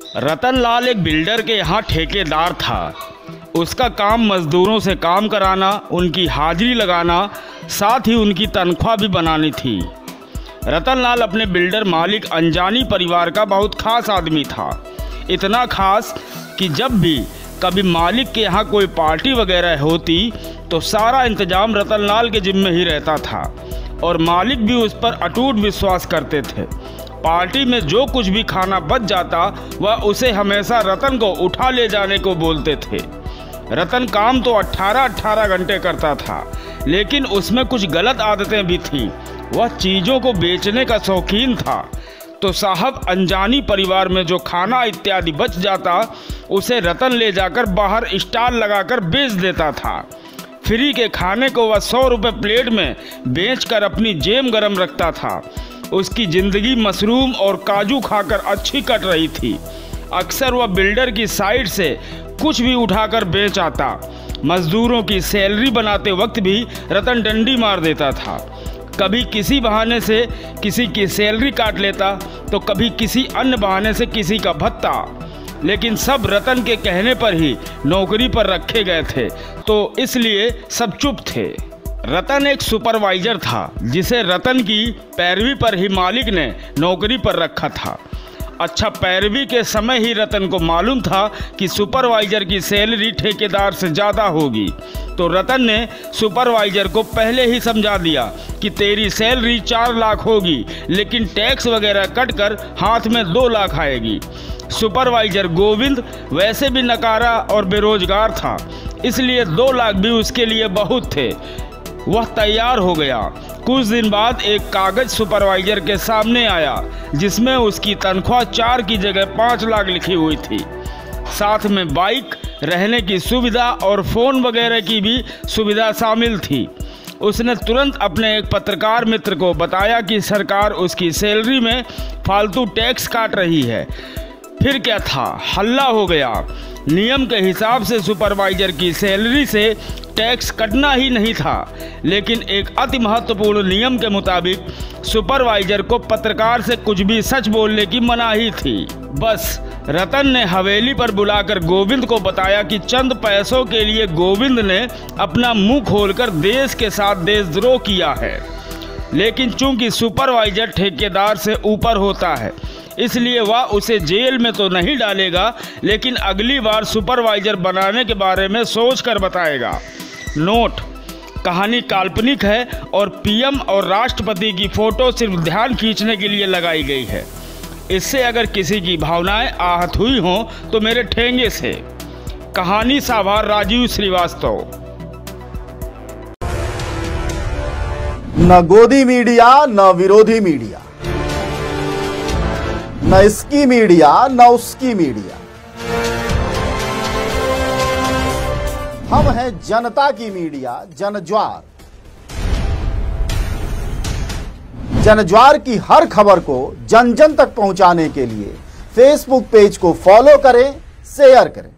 रतन लाल एक बिल्डर के यहाँ ठेकेदार था। उसका काम मजदूरों से काम कराना, उनकी हाजिरी लगाना, साथ ही उनकी तनख्वाह भी बनानी थी। रतन लाल अपने बिल्डर मालिक अंजानी परिवार का बहुत खास आदमी था। इतना खास कि जब भी कभी मालिक के यहाँ कोई पार्टी वगैरह होती तो सारा इंतजाम रतन लाल के जिम्मे ही रहता था और मालिक भी उस पर अटूट विश्वास करते थे। पार्टी में जो कुछ भी खाना बच जाता वह उसे हमेशा रतन को उठा ले जाने को बोलते थे। रतन काम तो 18 घंटे करता था, लेकिन उसमें कुछ गलत आदतें भी थीं। वह चीज़ों को बेचने का शौकीन था, तो साहब अंजानी परिवार में जो खाना इत्यादि बच जाता उसे रतन ले जाकर बाहर स्टॉल लगाकर बेच देता था। फ्री के खाने को वह 100 रुपये प्लेट में बेचकर अपनी जेब गरम रखता था। उसकी ज़िंदगी मशरूम और काजू खाकर अच्छी कट रही थी। अक्सर वह बिल्डर की साइड से कुछ भी उठाकर बेच आता। मजदूरों की सैलरी बनाते वक्त भी रतन डंडी मार देता था। कभी किसी बहाने से किसी की सैलरी काट लेता तो कभी किसी अन्य बहाने से किसी का भत्ता, लेकिन सब रतन के कहने पर ही नौकरी पर रखे गए थे, तो इसलिए सब चुप थे। रतन एक सुपरवाइजर था जिसे रतन की पैरवी पर ही मालिक ने नौकरी पर रखा था। अच्छा, पैरवी के समय ही रतन को मालूम था कि सुपरवाइजर की सैलरी ठेकेदार से ज़्यादा होगी, तो रतन ने सुपरवाइजर को पहले ही समझा दिया कि तेरी सैलरी 4 लाख होगी, लेकिन टैक्स वगैरह कट कर हाथ में 2 लाख आएगी। सुपरवाइजर गोविंद वैसे भी नकारा और बेरोजगार था, इसलिए 2 लाख भी उसके लिए बहुत थे। वह तैयार हो गया। कुछ दिन बाद एक कागज सुपरवाइजर के सामने आया जिसमें उसकी तनख्वाह 4 की जगह 5 लाख लिखी हुई थी। साथ में बाइक, रहने की सुविधा और फ़ोन वगैरह की भी सुविधा शामिल थी। उसने तुरंत अपने एक पत्रकार मित्र को बताया कि सरकार उसकी सैलरी में फालतू टैक्स काट रही है। फिर क्या था, हल्ला हो गया। नियम के हिसाब से सुपरवाइजर की सैलरी से टैक्स कटना ही नहीं था, लेकिन एक अति महत्वपूर्ण नियम के मुताबिक सुपरवाइजर को पत्रकार से कुछ भी सच बोलने की मनाही थी। बस रतन ने हवेली पर बुलाकर गोविंद को बताया कि चंद पैसों के लिए गोविंद ने अपना मुंह खोलकर देश के साथ देशद्रोह किया है, लेकिन चूंकि सुपरवाइजर ठेकेदार से ऊपर होता है इसलिए वह उसे जेल में तो नहीं डालेगा, लेकिन अगली बार सुपरवाइजर बनाने के बारे में सोच कर बताएगा। नोट: कहानी काल्पनिक है और पीएम और राष्ट्रपति की फ़ोटो सिर्फ ध्यान खींचने के लिए लगाई गई है। इससे अगर किसी की भावनाएं आहत हुई हों तो मेरे ठेंगे से। कहानी साभार राजीव श्रीवास्तव। न गोदी मीडिया न विरोधी मीडिया, न इसकी मीडिया न उसकी मीडिया। हम हैं जनता की मीडिया, जनज्वार। जनज्वार की हर खबर को जन जन तक पहुंचाने के लिए फेसबुक पेज को फॉलो करें, शेयर करें।